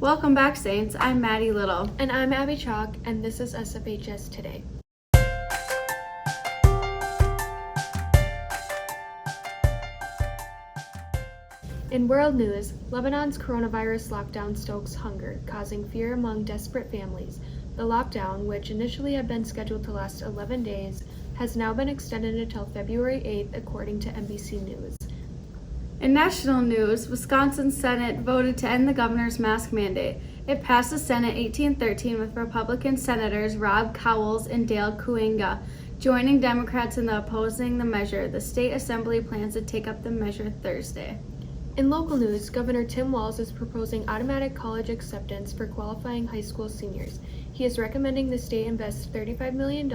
Welcome back, Saints. I'm Maddie Little. And I'm Abby Chalk, and this is SFHS Today. In world news, Lebanon's coronavirus lockdown stokes hunger, causing fear among desperate families. The lockdown, which initially had been scheduled to last 11 days, has now been extended until February 8th, according to NBC News. In national news, Wisconsin's Senate voted to end the governor's mask mandate. It passed the Senate 18-13 with Republican Senators Rob Cowles and Dale Kuinga joining Democrats in opposing the measure. The state assembly plans to take up the measure Thursday. In local news, Governor Tim Walz is proposing automatic college acceptance for qualifying high school seniors. He is recommending the state invest $35 million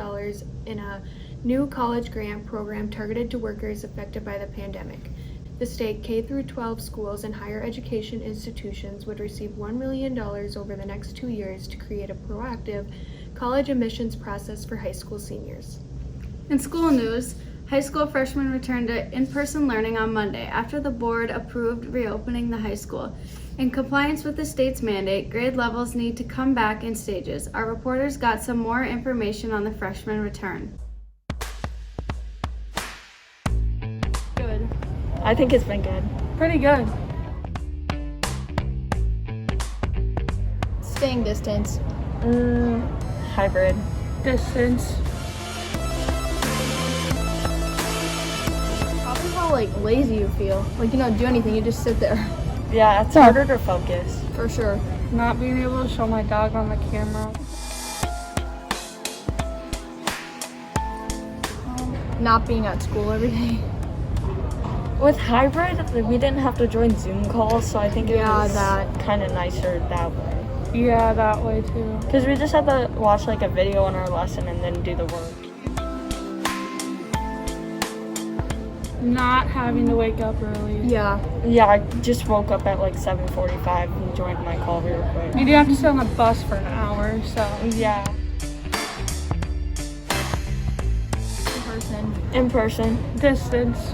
in a new college grant program targeted to workers affected by the pandemic. The state K-12 schools and higher education institutions would receive $1 million over the next 2 years to create a proactive college admissions process for high school seniors. In school news, high school freshmen returned to in-person learning on Monday after the board approved reopening the high school. In compliance with the state's mandate, grade levels need to come back in stages. Our reporters got some more information on the freshman return. Good. I think it's been good. Pretty good. Staying distance. Hybrid. Distance. Probably how lazy you feel. You don't do anything, you just sit there. Yeah, it's harder to focus. For sure. Not being able to show my dog on the camera. Not being at school every day. With hybrid, we didn't have to join Zoom calls, so I think it was that. kind of nicer that way. Yeah, that way too. Because we just had to watch a video on our lesson and then do the work. Not having to wake up early. Yeah. Yeah, I just woke up at 7:45 and joined my call real quick. You do have to sit on the bus for an hour, so. Yeah, In person. in person. Distance.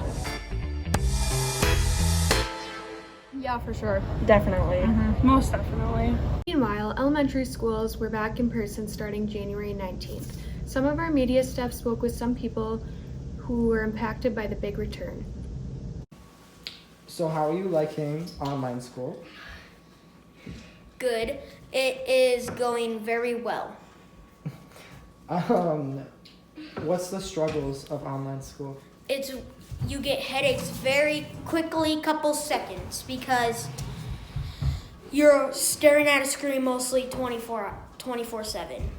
Yeah, for sure. Definitely. Most definitely. Meanwhile, elementary schools were back in person starting January 19th. Some of our media staff spoke with some people who were impacted by the big return. So how are you liking online school? Good. It is going very well. What's the struggles of online school? You get headaches very quickly, couple seconds, because you're staring at a screen mostly 24/7.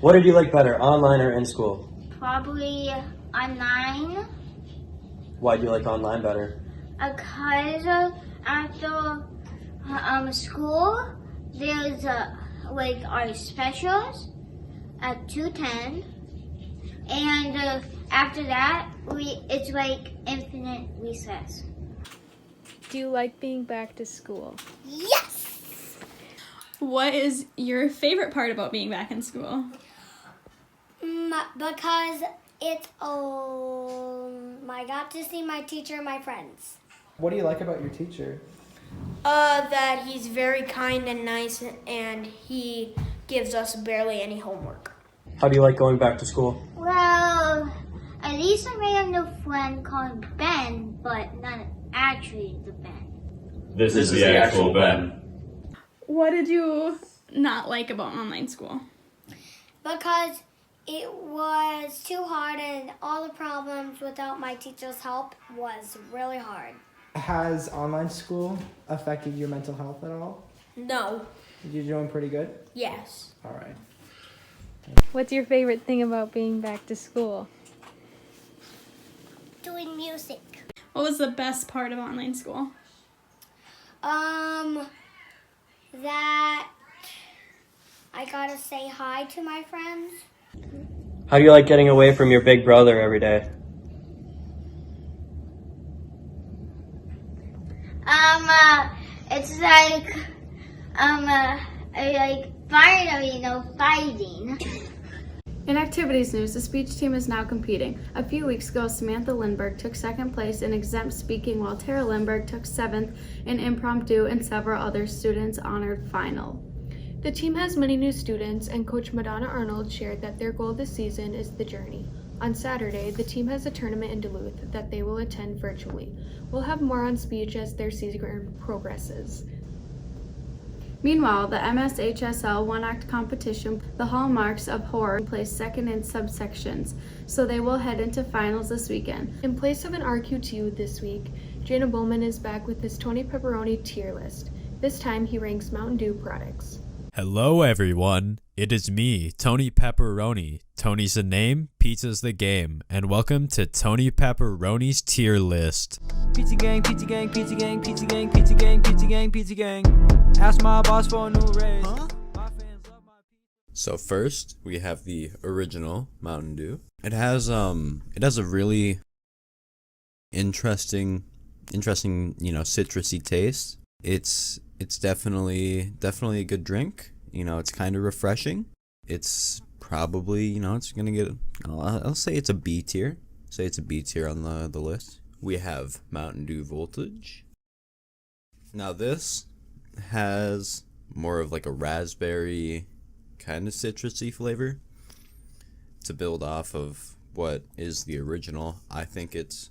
What did you like better, online or in school? Probably online, Why do you like online better? because after school there's our specials at 2:10, and after that it's infinite recess. Do you like being back to school? Yes. What is your favorite part about being back in school? Because I got to see my teacher and my friends. What do you like about your teacher? That he's very kind and nice, and he gives us barely any homework. How do you like going back to school? Well, at least I made a new friend called Ben, but not actually the Ben. This is the actual Ben. What did you not like about online school? Because it was too hard, and all the problems without my teacher's help was really hard. Has online school affected your mental health at all? No. You're doing pretty good? Yes. All right. What's your favorite thing about being back to school? Doing music. What was the best part of online school? That I got to say hi to my friends. How do you like getting away from your big brother every day? It's finally, fighting. In activities news, the speech team is now competing. A few weeks ago, Samantha Lindbergh took second place in exempt speaking, while Tara Lindbergh took seventh in impromptu, and several other students honored final. The team has many new students, and Coach Madonna Arnold shared that their goal this season is the journey. On Saturday, the team has a tournament in Duluth that they will attend virtually. We'll have more on speech as their season progresses. Meanwhile, the MSHSL one-act competition, The Hallmarks of Horror, placed second in subsections, so they will head into finals this weekend. In place of an RQ2 this week, Jana Bowman is back with his Tony Pepperoni tier list. This time he ranks Mountain Dew products. Hello everyone, it is me, Tony Pepperoni. Tony's the name, pizza's the game, and welcome to Tony Pepperoni's tier list. Pizza gang, pizza gang, pizza gang, pizza gang, pizza gang, pizza gang, pizza gang. Ask my boss for a new raise. So first, we have the original Mountain Dew. It has a really interesting, citrusy taste. It's definitely a good drink. It's kind of refreshing. It's probably, it's gonna get, I'll say it's a B tier. Say it's a B tier on the list. We have Mountain Dew Voltage. Now this has more of like a raspberry kind of citrusy flavor to build off of what is the original. I think it's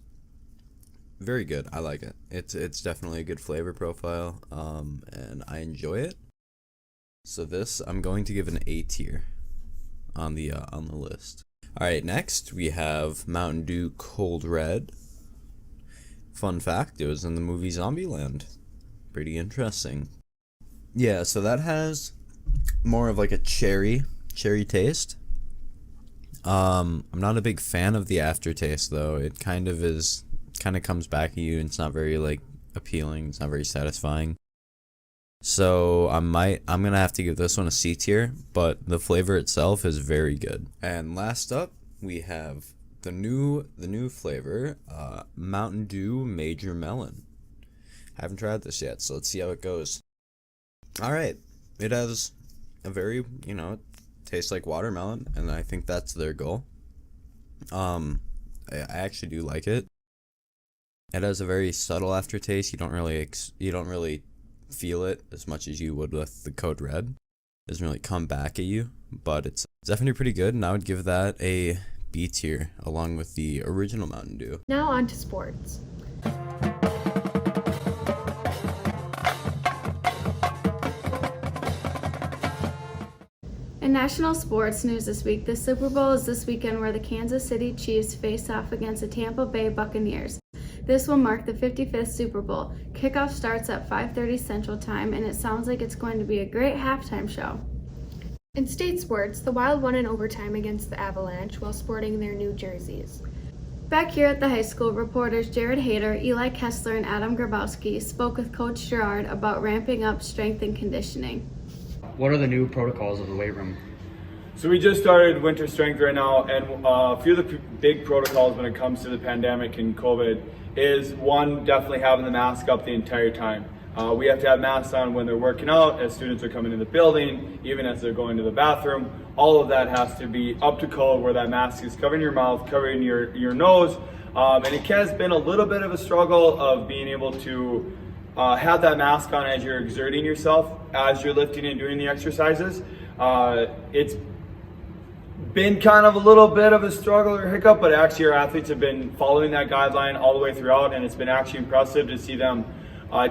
very good. I like it. It's definitely a good flavor profile, and I enjoy it. So this I'm going to give an A tier on the list. All right, next we have Mountain Dew Cold Red. Fun fact, it was in the movie Zombieland. Pretty interesting. Yeah, so that has more of like a cherry taste. I'm not a big fan of the aftertaste though. It kind of comes back at you, and it's not very like appealing. It's not very satisfying. So I'm gonna have to give this one a C tier, but the flavor itself is very good. And last up, we have the new flavor, Mountain Dew Major Melon. I haven't tried this yet, so let's see how it goes. All right, it has a very, it tastes like watermelon, and I think that's their goal. I actually do like it. It has a very subtle aftertaste. You don't really feel it as much as you would with the Code Red. It doesn't really come back at you, but it's definitely pretty good, and I would give that a B tier along with the original Mountain Dew. Now on to sports. In national sports news this week, the Super Bowl is this weekend, where the Kansas City Chiefs face off against the Tampa Bay Buccaneers. This will mark the 55th Super Bowl. Kickoff starts at 5:30 Central Time, and it sounds like it's going to be a great halftime show. In state sports, the Wild won in overtime against the Avalanche while sporting their new jerseys. Back here at the high school, reporters Jared Hayter, Eli Kessler, and Adam Grabowski spoke with Coach Gerard about ramping up strength and conditioning. What are the new protocols of the weight room? So we just started winter strength right now, and a few of the big protocols when it comes to the pandemic and COVID is, one, definitely having the mask up the entire time. We have to have masks on when they're working out, as students are coming in the building, even as they're going to the bathroom. All of that has to be up to code, where that mask is covering your mouth, covering your nose. And it has been a little bit of a struggle of being able to have that mask on as you're exerting yourself, as you're lifting and doing the exercises. It's been kind of a little bit of a struggle or hiccup, but actually our athletes have been following that guideline all the way throughout, and it's been actually impressive to see them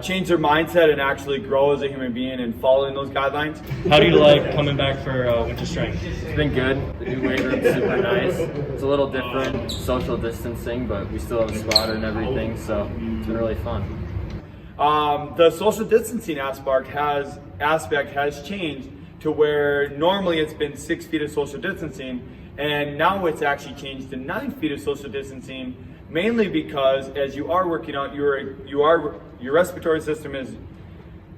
change their mindset and actually grow as a human being and following those guidelines. How do you like coming back for winter strength? It's been good. The new weight room's super nice. It's a little different, social distancing, but we still have a spotter and everything, so it's been really fun. The social distancing aspect has changed to where normally it's been 6 feet of social distancing, and now it's actually changed to 9 feet of social distancing, mainly because as you are working out, your respiratory system is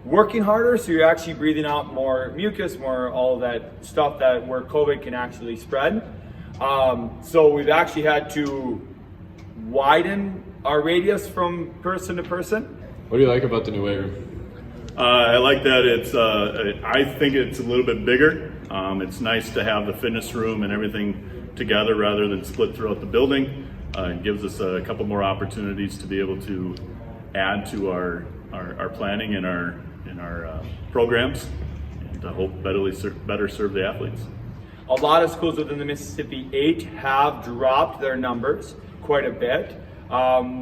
working harder, so you're actually breathing out more mucus, more all of that stuff where COVID can actually spread. So we've actually had to widen our radius from person to person. What do you like about the new weight room? I like that it's, I think it's a little bit bigger. It's nice to have the fitness room and everything together rather than split throughout the building. It gives us a couple more opportunities to be able to add to our planning and our programs, and to hope better serve the athletes. A lot of schools within the Mississippi 8 have dropped their numbers quite a bit.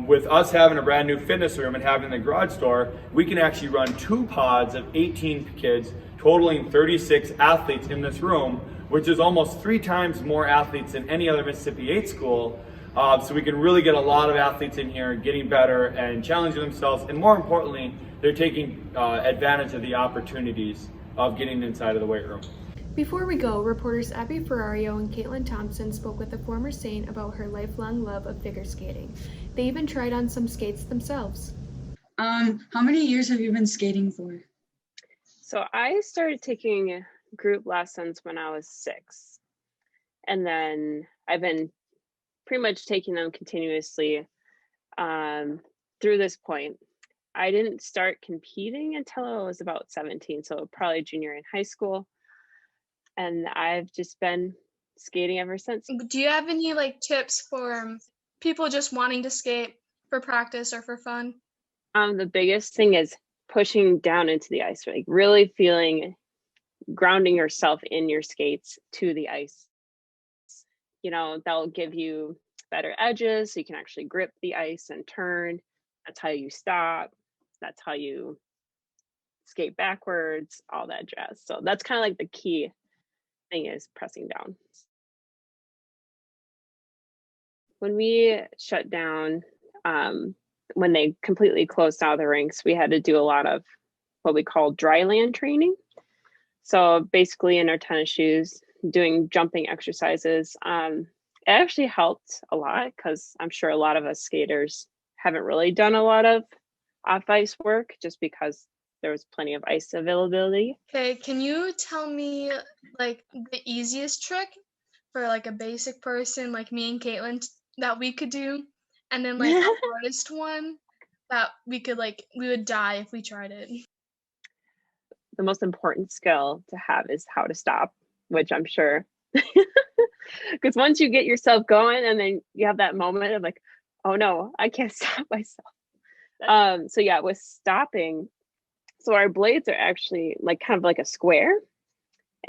With us having a brand new fitness room and having the garage door, we can actually run 2 pods of 18 kids, totaling 36 athletes in this room, which is almost 3 times more athletes than any other Mississippi 8 school. So we can really get a lot of athletes in here getting better and challenging themselves, and more importantly, they're taking advantage of the opportunities of getting inside of the weight room. Before we go, reporters Abby Ferrario and Caitlin Thompson spoke with a former Saint about her lifelong love of figure skating. They even tried on some skates themselves. How many years have you been skating for? So I started taking group lessons when I was 6. And then I've been pretty much taking them continuously through this point. I didn't start competing until I was about 17, so probably junior in high school. And I've just been skating ever since. Do you have any tips for people just wanting to skate for practice or for fun? The biggest thing is pushing down into the ice, like really grounding yourself in your skates to the ice. That'll give you better edges so you can actually grip the ice and turn. That's how you stop. That's how you skate backwards, all that jazz. So that's kind of like the key thing, is pressing down. When we shut down, when they completely closed out the rinks, we had to do a lot of what we call dry land training. So basically in our tennis shoes, doing jumping exercises. It actually helped a lot, because I'm sure a lot of us skaters haven't really done a lot of off-ice work just because there was plenty of ice availability. Okay, can you tell me the easiest trick for a basic person like me and Caitlin that we could do, and then a hardest one that we could we would die if we tried it? The most important skill to have is how to stop, which I'm sure, because once you get yourself going and then you have that moment of oh no, I can't stop myself. So yeah, with stopping, so our blades are actually kind of like a square.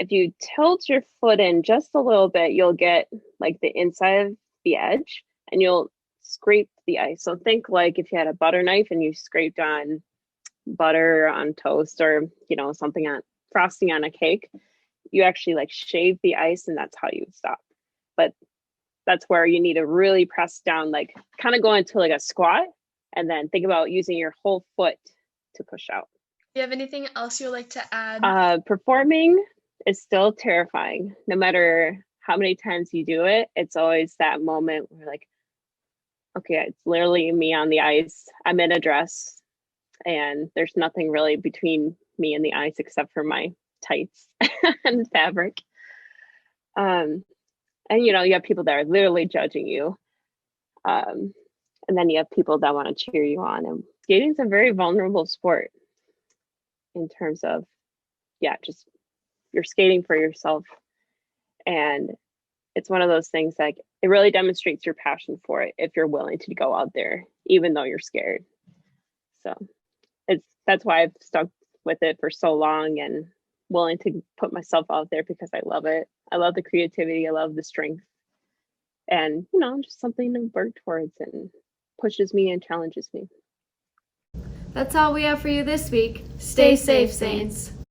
If you tilt your foot in just a little bit, you'll get the inside of the edge and you'll scrape the ice. So think if you had a butter knife and you scraped on butter on toast, or something on frosting on a cake, you actually shave the ice, and that's how you stop. But that's where you need to really press down, kind of go into a squat, and then think about using your whole foot to push out. Do you have anything else you'd like to add? Performing is still terrifying. No matter how many times you do it, it's always that moment where okay, it's literally me on the ice. I'm in a dress, and there's nothing really between me and the ice except for my tights and fabric. And you have people that are literally judging you. And then you have people that want to cheer you on. And skating is a very vulnerable sport in terms of, just you're skating for yourself. And it's one of those things it really demonstrates your passion for it if you're willing to go out there, even though you're scared. So that's why I've stuck with it for so long and willing to put myself out there, because I love it. I love the creativity. I love the strength. And, just something to work towards and pushes me and challenges me. That's all we have for you this week. Stay safe, Saints.